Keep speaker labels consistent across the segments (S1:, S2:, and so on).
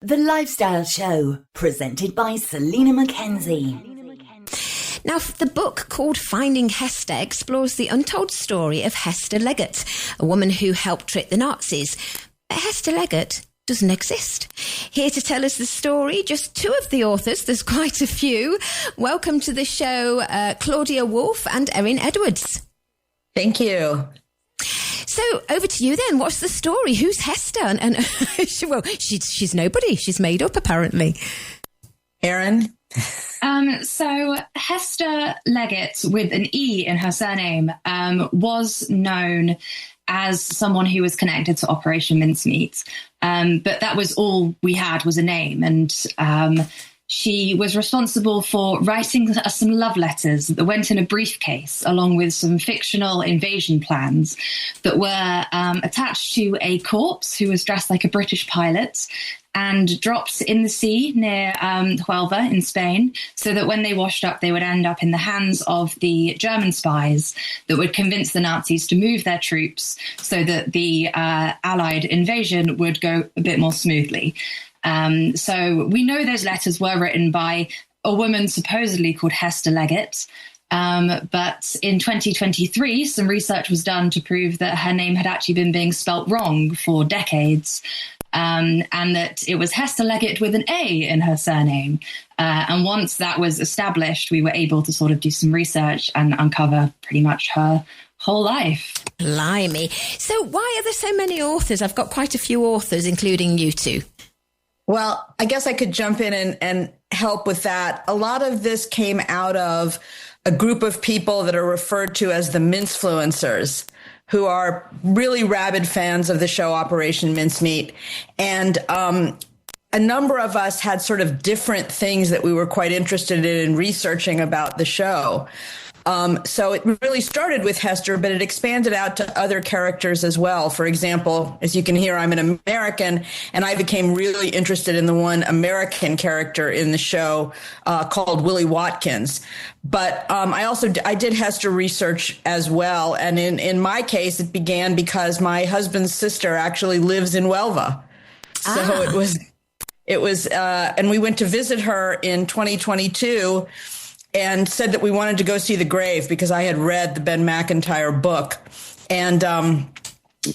S1: The Lifestyle Show, presented by Selena Mackenzie.
S2: Now, the book called Finding Hester explores the untold story of Hester Leggett, a woman who helped trick the Nazis. But Hester Leggett doesn't exist. Here to tell us the story, just two of the authors. There's quite a few. Welcome to the show, Claudia Woolf and Erin Edwards.
S3: Thank you.
S2: So over to you then. What's the story? Who's Hester? And well, she's nobody. She's made up, apparently.
S3: Erin?
S4: So Hester Leggett, with an E in her surname, was known as someone who was connected to Operation Mincemeat. But that was all we had, was a name. And she was responsible for writing some love letters that went in a briefcase, along with some fictional invasion plans that were attached to a corpse who was dressed like a British pilot and dropped in the sea near Huelva in Spain, so that when they washed up, they would end up in the hands of the German spies that would convince the Nazis to move their troops so that the Allied invasion would go a bit more smoothly. So we know those letters were written by a woman supposedly called Hester Leggett. But in 2023, some research was done to prove that her name had actually been being spelt wrong for decades. And that it was Hester Leggett with an A in her surname. And once that was established, we were able to sort of do some research and uncover pretty much her whole life.
S2: Blimey. So why are there so many authors? I've got quite a few authors, including you two.
S3: Well, I guess I could jump in and help with that. A lot of this came out of a group of people that are referred to as the Mincefluencers, who are really rabid fans of the show Operation Mincemeat. And a number of us had sort of different things that we were quite interested in researching about the show. So it really started with Hester, but it expanded out to other characters as well. For example, as you can hear, I'm an American, and I became really interested in the one American character in the show called Willie Watkins. But I did Hester research as well. And in my case, it began because my husband's sister actually lives in Huelva. So it was, and we went to visit her in 2022. And said that we wanted to go see the grave because I had read the Ben McIntyre book. And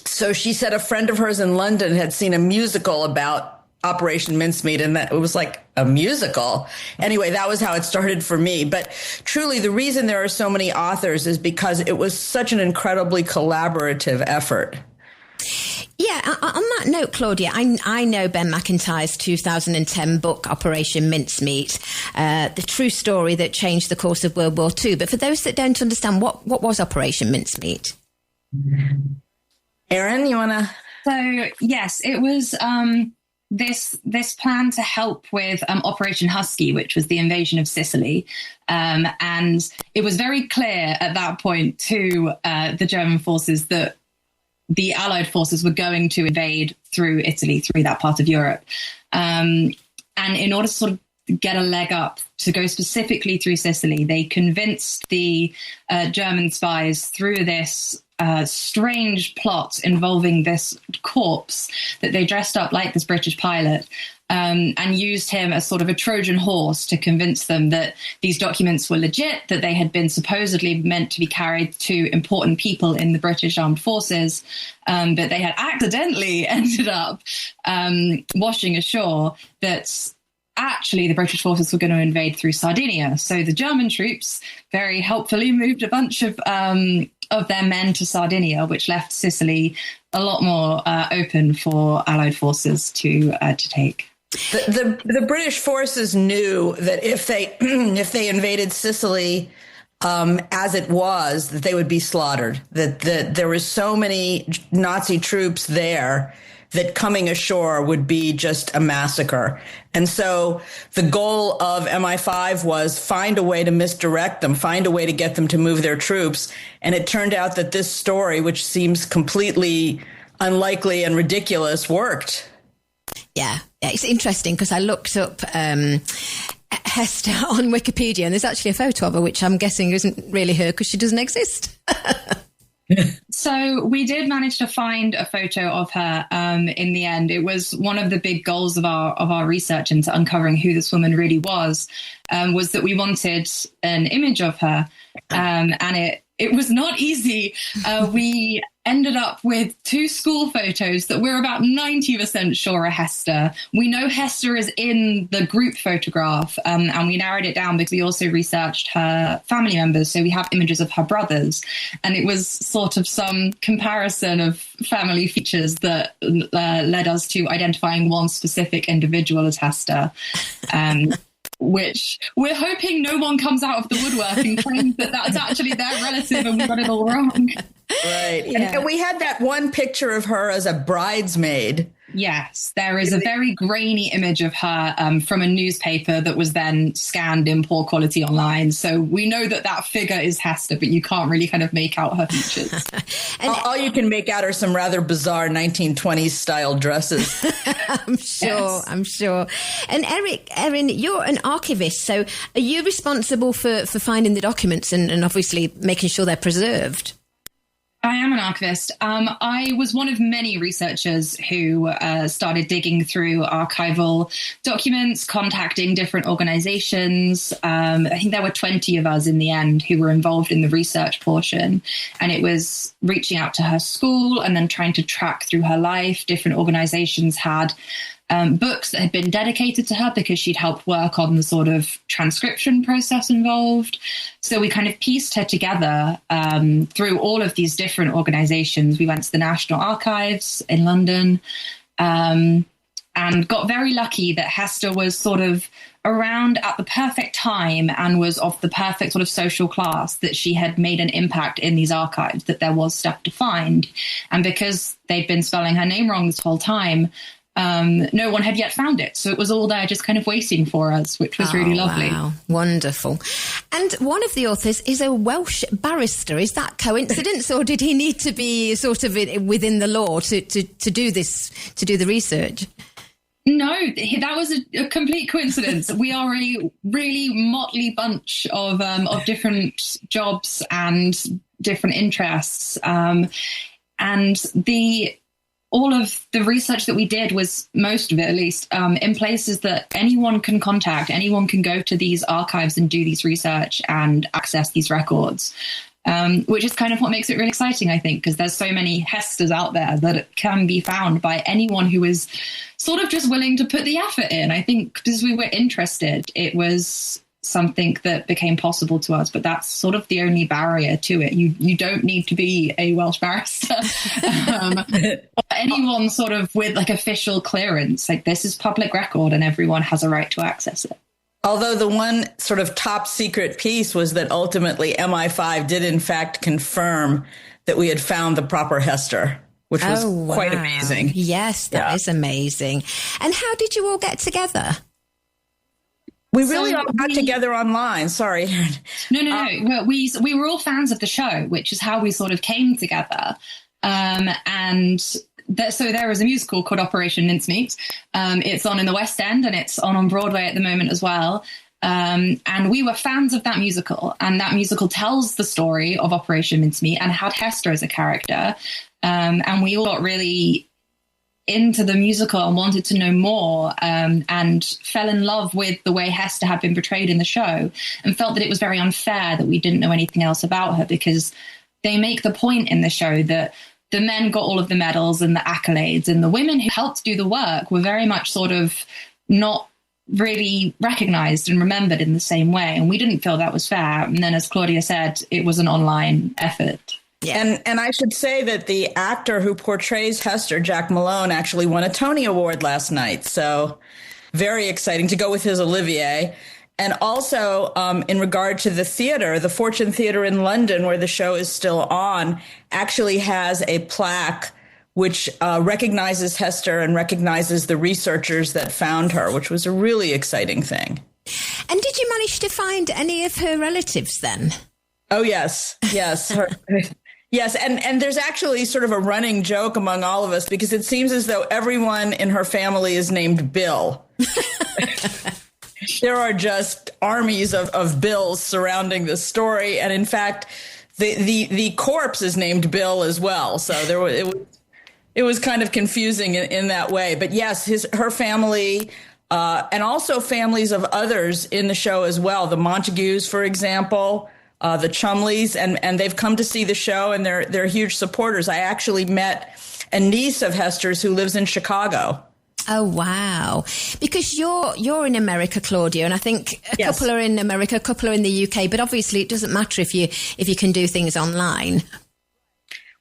S3: so she said a friend of hers in London had seen a musical about Operation Mincemeat, and that it was like a musical. Anyway, that was how it started for me. But truly, the reason there are so many authors is because it was such an incredibly collaborative effort.
S2: Yeah, on that note, Claudia, I know Ben McIntyre's 2010 book, Operation Mincemeat, the true story that changed the course of World War II. But for those that don't understand, what was Operation Mincemeat?
S3: Erin, you want to?
S4: So, yes, it was this plan to help with Operation Husky, which was the invasion of Sicily. And it was very clear at that point to the German forces that the Allied forces were going to invade through Italy, through that part of Europe. And in order to sort of get a leg up to go specifically through Sicily, they convinced the German spies through this strange plot involving this corpse that they dressed up like this British pilot, and used him as sort of a Trojan horse to convince them that these documents were legit, that they had been supposedly meant to be carried to important people in the British Armed Forces, but they had accidentally ended up washing ashore, that actually the British forces were going to invade through Sardinia. So the German troops very helpfully moved a bunch of their men to Sardinia, which left Sicily a lot more open for Allied forces to take.
S3: The British forces knew that if they invaded Sicily as it was, that they would be slaughtered. That there were so many Nazi troops there that coming ashore would be just a massacre. And so the goal of MI5 was find a way to misdirect them, find a way to get them to move their troops. And it turned out that this story, which seems completely unlikely and ridiculous, worked.
S2: Yeah, it's interesting because I looked up Hester on Wikipedia, and there's actually a photo of her, which I'm guessing isn't really her because she doesn't exist.
S4: So we did manage to find a photo of her in the end. It was one of the big goals of our research into uncovering who this woman really was that we wanted an image of her. And it was not easy. We ended up with 2 school photos that we're about 90% sure are Hester. We know Hester is in the group photograph, and we narrowed it down because we also researched her family members. So we have images of her brothers, and it was sort of some comparison of family features that led us to identifying one specific individual as Hester. Which we're hoping no one comes out of the woodwork and claims that that's actually their relative and we got it all wrong.
S3: Right.
S2: Yeah.
S3: And we had that one picture of her as a bridesmaid.
S4: Yes, there is a very grainy image of her from a newspaper that was then scanned in poor quality online. So we know that that figure is Hester, but you can't really kind of make out her features.
S2: And
S3: All you can make out are some rather bizarre 1920s style dresses.
S2: I'm sure,
S4: Yes.
S2: I'm sure. And Erin, you're an archivist, so are you responsible for finding the documents and obviously making sure they're preserved?
S4: I am an archivist. I was one of many researchers who started digging through archival documents, contacting different organizations. I think there were 20 of us in the end who were involved in the research portion. And it was reaching out to her school and then trying to track through her life. Different organizations had books that had been dedicated to her because she'd helped work on the sort of transcription process involved. So we kind of pieced her together through all of these different organizations. We went to the National Archives in London and got very lucky that Hester was sort of around at the perfect time and was of the perfect sort of social class that she had made an impact in these archives, that there was stuff to find. And because they'd been spelling her name wrong this whole time, no one had yet found it. So it was all there just kind of waiting for us, which was really lovely.
S2: Wow, wonderful. And one of the authors is a Welsh barrister. Is that coincidence or did he need to be sort of within the law to do this, to do the research?
S4: No, that was a complete coincidence. We are a really motley bunch of different jobs and different interests. And all of the research that we did was, most of it at least, in places that anyone can contact. Anyone can go to these archives and do these research and access these records, which is kind of what makes it really exciting, I think, because there's so many Hesters out there that it can be found by anyone who is sort of just willing to put the effort in. I think because we were interested, it was something that became possible to us, but that's sort of the only barrier to it. You don't need to be a Welsh barrister or anyone sort of with like official clearance. Like, this is public record and everyone has a right to access it.
S3: Although the one sort of top secret piece was that ultimately MI5 did in fact confirm that we had found the proper Hester, which was quite amazing.
S2: Yes, that is amazing. And how did you all get together?
S3: We really all got together online. Sorry, Erin.
S4: No. Well, we were all fans of the show, which is how we sort of came together. So there is a musical called Operation Mincemeat. It's on in the West End and it's on Broadway at the moment as well. And we were fans of that musical, and that musical tells the story of Operation Mincemeat and had Hester as a character. And we all got really into the musical and wanted to know more, and fell in love with the way Hester had been portrayed in the show, and felt that it was very unfair that we didn't know anything else about her, because they make the point in the show that the men got all of the medals and the accolades, and the women who helped do the work were very much sort of not really recognized and remembered in the same way. And we didn't feel that was fair. And then, as Claudia said, it was an online effort.
S2: Yeah.
S3: And I should say that the actor who portrays Hester, Jack Malone, actually won a Tony Award last night. So very exciting to go with his Olivier. And also, in regard to the theater, the Fortune Theater in London, where the show is still on, actually has a plaque which recognizes Hester and recognizes the researchers that found her, which was a really exciting thing.
S2: And did you manage to find any of her relatives then?
S3: Oh, yes. Yes. Yes. And there's actually sort of a running joke among all of us, because it seems as though everyone in her family is named Bill. There are just armies of Bills surrounding this story. And in fact, the corpse is named Bill as well. So it was kind of confusing in that way. But yes, her family, and also families of others in the show as well. The Montagues, for example, the Chumleys, and they've come to see the show, and they're huge supporters. I actually met a niece of Hester's who lives in Chicago.
S2: Oh, wow. Because you're in America, Claudia, and I think a couple are in America, a couple are in the UK, but obviously it doesn't matter if you can do things online.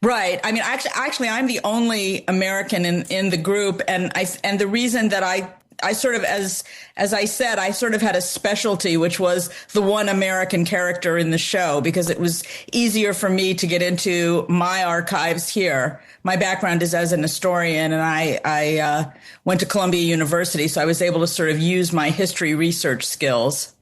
S3: Right. I mean, actually, I'm the only American in the group, and the reason that I sort of, as I said, I sort of had a specialty, which was the one American character in the show, because it was easier for me to get into my archives here. My background is as an historian, and I went to Columbia University, so I was able to sort of use my history research skills.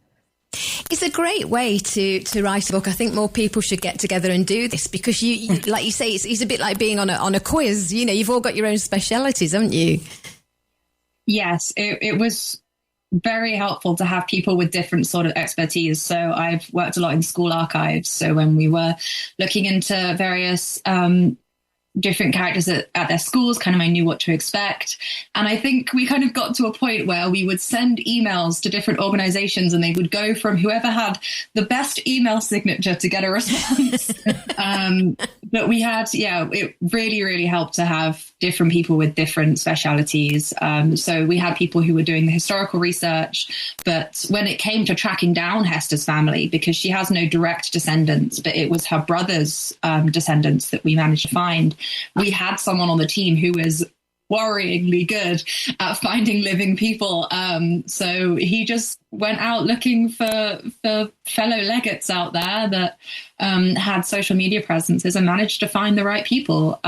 S2: It's a great way to write a book. I think more people should get together and do this, because you like you say, it's a bit like being on a quiz. You know, you've all got your own specialities, haven't you?
S4: Yes, it was very helpful to have people with different sort of expertise. So I've worked a lot in school archives. So when we were looking into various different characters at their schools, kind of I knew what to expect. And I think we kind of got to a point where we would send emails to different organizations, and they would go from whoever had the best email signature to get a response. But we had, it really, really helped to have different people with different specialities. So we had people who were doing the historical research, but when it came to tracking down Hester's family, because she has no direct descendants, but it was her brother's descendants that we managed to find, we had someone on the team who was worryingly good at finding living people. So he just went out looking for fellow legates out there that had social media presences and managed to find the right people.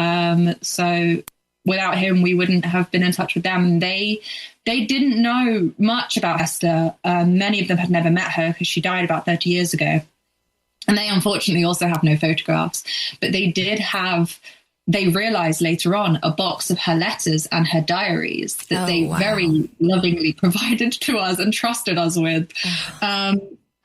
S4: So without him, we wouldn't have been in touch with them. They didn't know much about Hester. Many of them had never met her because she died about 30 years ago. And they unfortunately also have no photographs, but they realized later on a box of her letters and her diaries that very lovingly provided to us and trusted us with.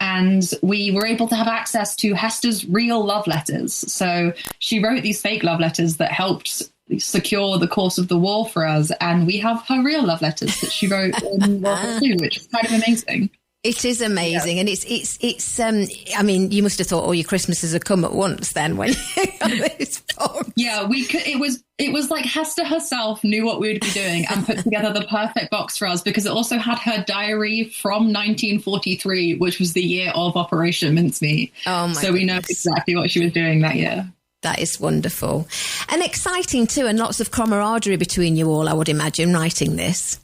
S4: And we were able to have access to Hester's real love letters. So she wrote these fake love letters that helped secure the course of the war for us. And we have her real love letters that she wrote in World War II, which is kind of amazing.
S2: It is amazing. And it's I mean, you must have thought all your Christmases had come at once then when you got this box.
S4: Yeah, it was like Hester herself knew what we would be doing and put together the perfect box for us, because it also had her diary from 1943, which was the year of Operation Mincemeat.
S2: Oh my
S4: So we know exactly what she was doing that year.
S2: That is wonderful. And exciting too, and lots of camaraderie between you all, I would imagine, writing this.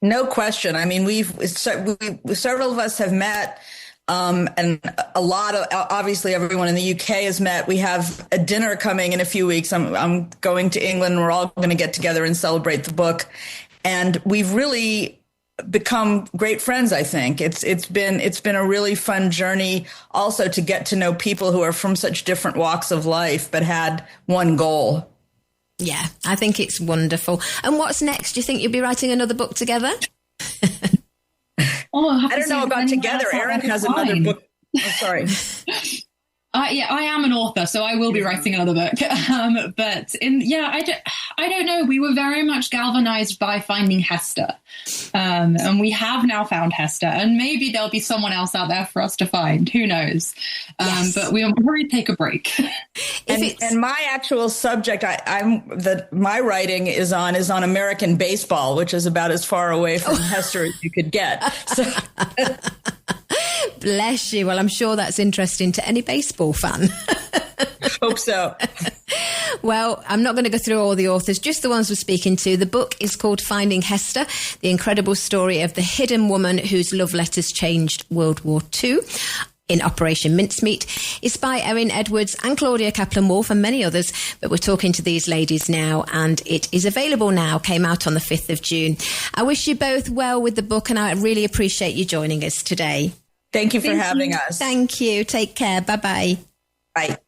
S3: No question. I mean, several of us have met, and a lot of, obviously everyone in the UK has met. We have a dinner coming in a few weeks. I'm going to England. We're all going to get together and celebrate the book. And we've really become great friends, I think. It's been a really fun journey also to get to know people who are from such different walks of life, but had one goal.
S2: Yeah, I think it's wonderful. And what's next? Do you think you'll be writing another book together?
S3: I don't know about together. Erin has another book. Oh, sorry.
S4: I am an author, so I will be writing another book. But I don't know. We were very much galvanized by finding Hester. And we have now found Hester, and maybe there'll be someone else out there for us to find. Who knows? Yes. But we'll probably take a break.
S3: And my actual subject, my writing is on American baseball, which is about as far away from Hester as you could get. So.
S2: Bless you. Well, I'm sure that's interesting to any baseball fan.
S3: Hope so.
S2: Well, I'm not going to go through all the authors, just the ones we're speaking to. The book is called Finding Hester, the incredible story of the hidden woman whose love letters changed World War II. In Operation Mincemeat. It's by Erin Edwards and Claudia Caplan Woolf and many others, but we're talking to these ladies now, and it is available now, came out on the 5th of June. I wish you both well with the book, and I really appreciate you joining us today.
S3: Thank you for having us.
S2: Thank you. Take care. Bye-bye.
S3: Bye.